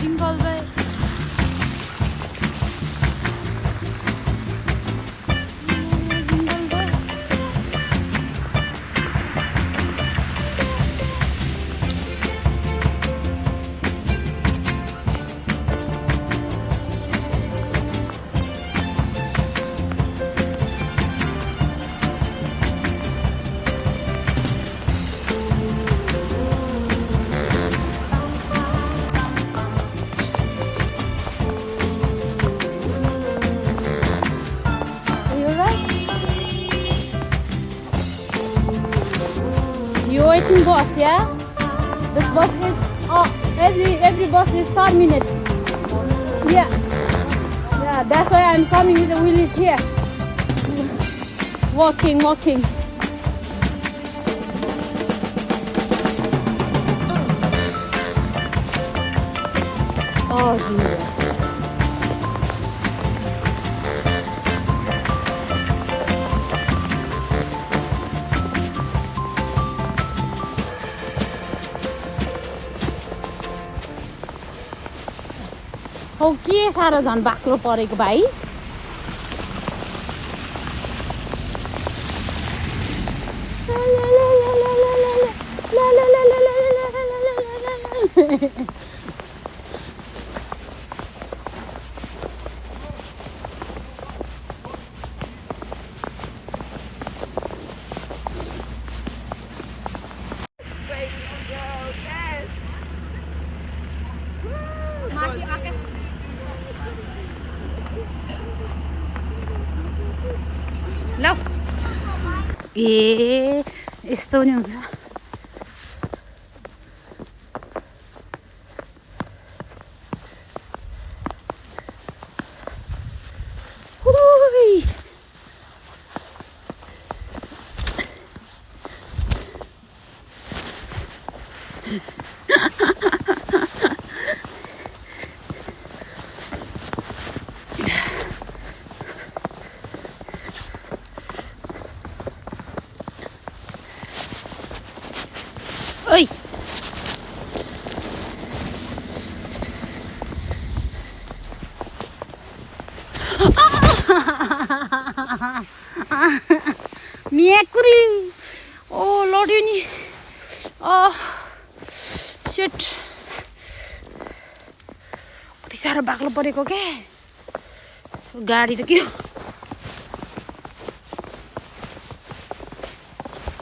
Jingle bell. Jingle bell. You're right. You're waiting bus, yeah? This bus is every bus is 5 minutes. Yeah. Yeah, that's why I'm coming with the wheelies here. Walking. Oh Jesus. हो के साह्रो झन् बाक्लो परेको भाइ ल ए यस्तो नि हुन्छ ओइ मेकुरी ओ लड्यो नि सेट कति साह्रो बाक्लो परेको क्या गाडी त के हो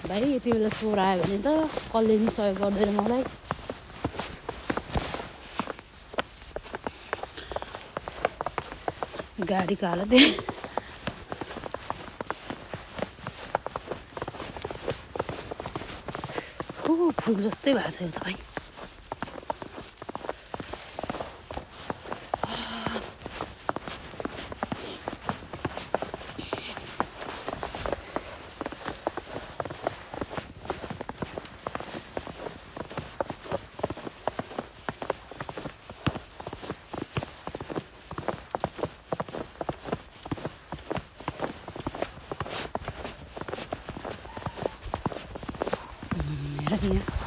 भाइ यति बेला चोर आयो भने त कसले नि सहयोग गर्दैन मलाई गाडीको हालत फुल जस्तै भएको छ यो त भाइ हेर यहाँ